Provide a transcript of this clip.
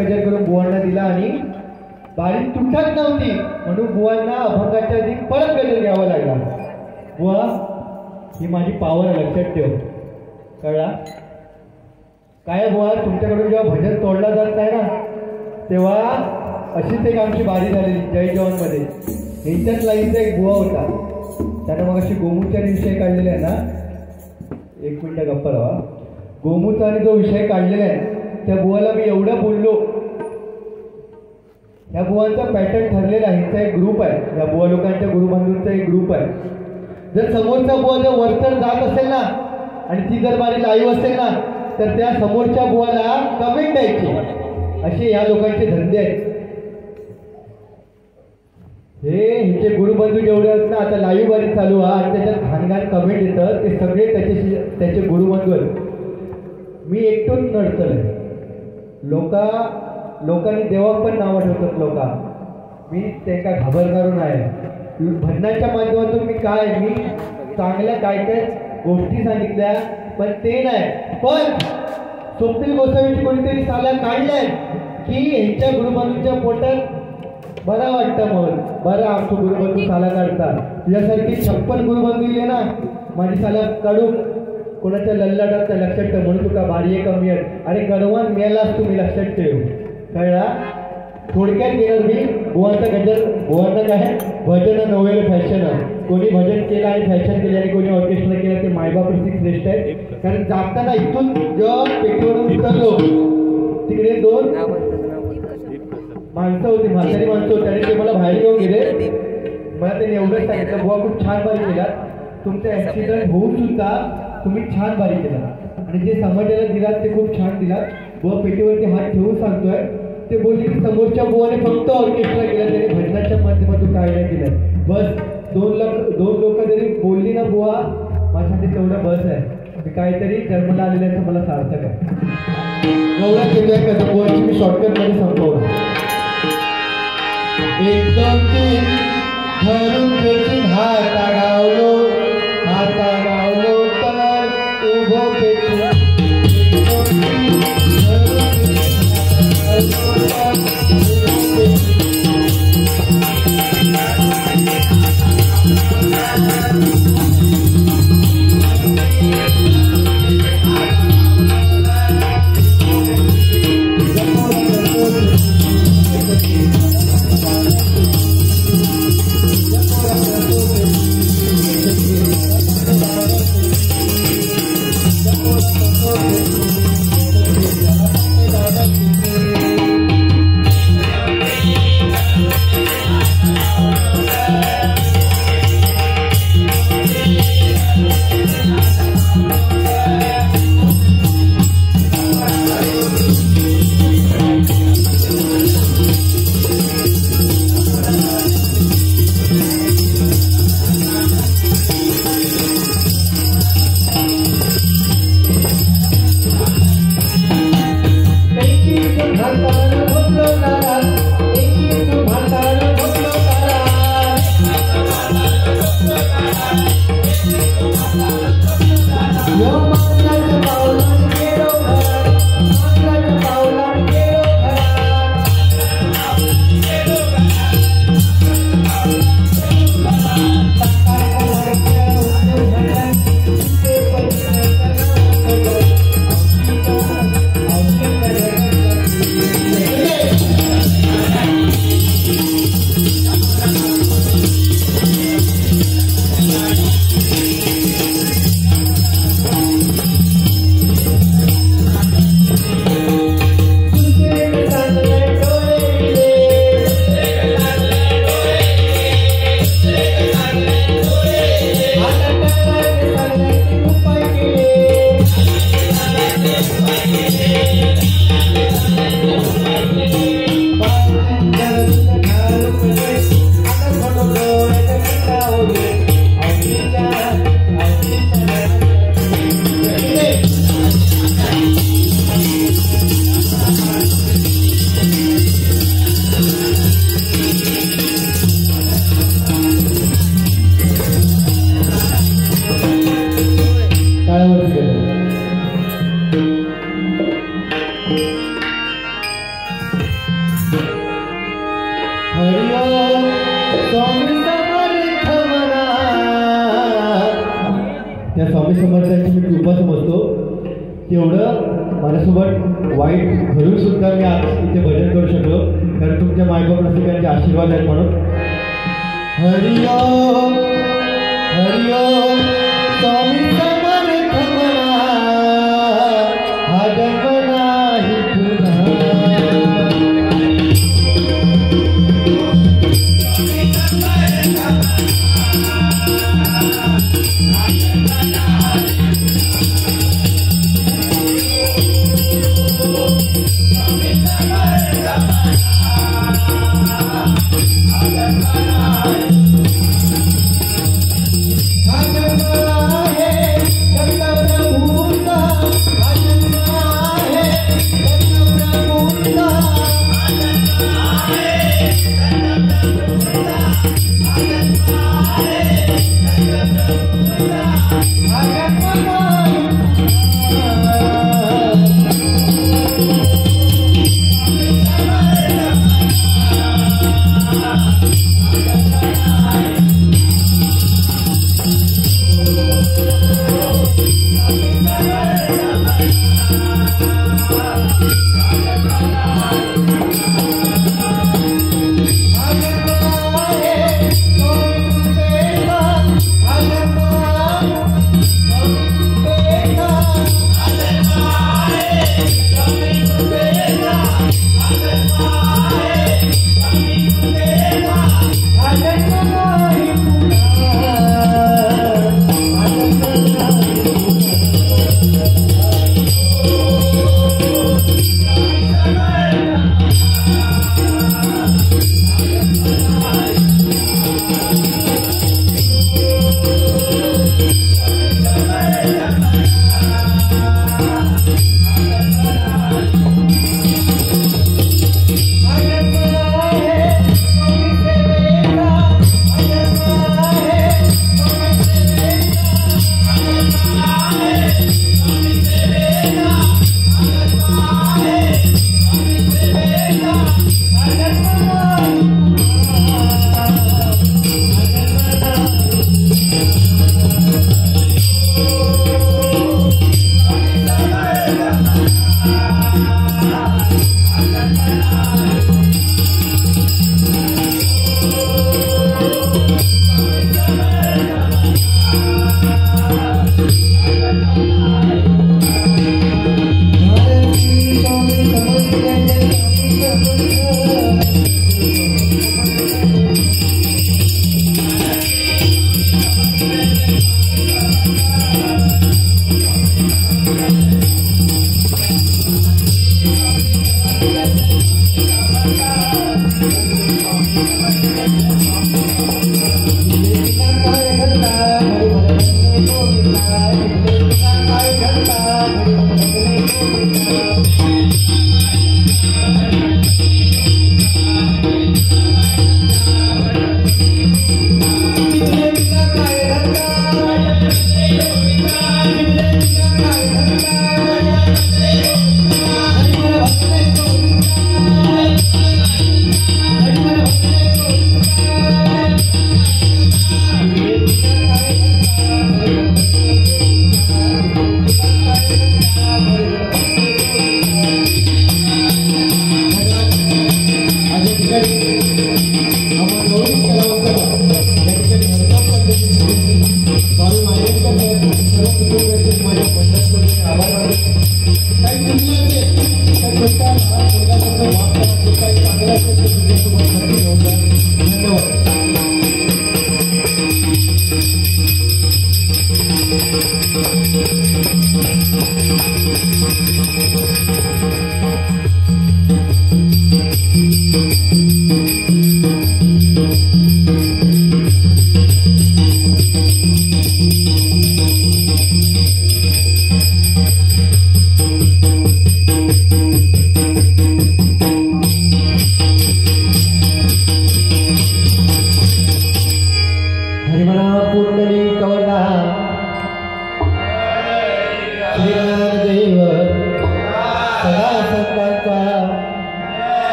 गजर करून बुवांना दिला आणि बारी तुटत नव्हती म्हणून बुवांना अभंगाच्या आधी परत गजर घ्यावा लागला. बुवा ही माझी पावर लक्षात ठेव, कळला? काय बुवा, तुमच्याकडून जेव्हा भजन तोडला जात नाही ना तेव्हा अशीच एक आमची बारी झालेली जय जवानमध्ये. ह्यांच्याच लाईनचा एक बुवा होता, त्यानं मग अशी गोमूच्या विषय काढलेले आहे ना, एक मिनिट गप्पा राहा. गोमूचा आणि जो विषय काढलेला आहे त्या बुवाला मी एवढं बोललो. ह्या बुवांचा पॅटर्न ठरलेला आहे, ह्यांचा एक ग्रुप आहे, ह्या बुवा लोकांच्या गुरुबंधूंचा एक ग्रुप आहे. जर समोरचा बुवा जर वरचढ जात असेल ना आणि ती जर बारी लाईव्ह असेल ना तर त्या समोरच्या बुवाला कमेंट द्यायची. असे या लोकांचे धंदे आहेत. हे ह्याचे गुरुबंधू जेवढे आहेत ना, आता लाईव्ह बारी चालू आहे आणि त्याच्यात घाणघाण कमेंट येतं, ते सगळे त्याचे गुरुबंधू आहेत. मी एकटून नडतोय. लोकांनी देवाक पण नावं ठेवतात लोका. मी त्यांना घाबरणारो नाही. भजनाच्या माध्यमातून मी चांगल्या काय गोष्टी सांगितल्या पण ते नाही. पण स्वप्नील गोसावीची कोणीतरी साला काढलंय की ह्यांच्या गुरुबंधूंच्या पोटात बरं वाटतं. मग बरं आमचं गुरुबंधू साला काढतात. तुझ्यासारखी 56 गुरुबंधू येईल ना माझी साला काढून कोणाच्या लल्लाटात लक्षात ठेव. म्हणून तुका बारी कमी आहे. अरे गर्वान मेलाच तुम्ही लक्षात ठेव, कळला? थोडक्यात गेलं मी बुवांचा गजर. बुवांना काय भजन नवले फॅशन आहे. कोणी भजन केलं आणि फॅशन केली आणि कोणी ऑर्केस्ट्रा केलं ते मायबापाशी श्रेष्ठ आहे. कारण जाताना इथून जेव्हा पेटीवरून उतरलो तिकडे 2 माणसं होती, म्हातारी माणसं होती आणि ते मला बाहेर घेऊन गेले. मला त्यांनी एवढंच सांगितलं, बुवा खूप छान बारी केला, तुमचा ॲक्सिडेंट होऊन सुद्धा तुम्ही छान बारी केला आणि जे समाजाला दिलात ते खूप छान दिलात. बुवा पेटीवरती हात ठेवून सांगतोय. ते बोलले की समोरच्या बुवाने फक्त ऑर्केस्ट्रा केला, त्याने भजनाच्या माध्यमातून काय नाही केलं. बस 2 लोक जरी बोलली ना बुवा माझ्यासाठी तेवढं बस आहे. मी काहीतरी जन्माला आलेल्याचं मला सार्थक आहे. एवढं केलंय का बुवाची मी शॉर्टकटमध्ये संपवलं. 1 2 3 धरून पेटी हाता गावलो तर उभो पेटी. स्वामी समर्थांची मी कृपा समजतो. तेवढं माझ्यासोबत वाईट घडून सुद्धा मी आज इथे भजन करू शकलो, कारण तुमच्या मायबाप रसिकांचे आशीर्वाद आहेत म्हणून. हरिओम हरिओम स्वामी समर्थ म्हणा, हा जन्म नाही पुन्हा.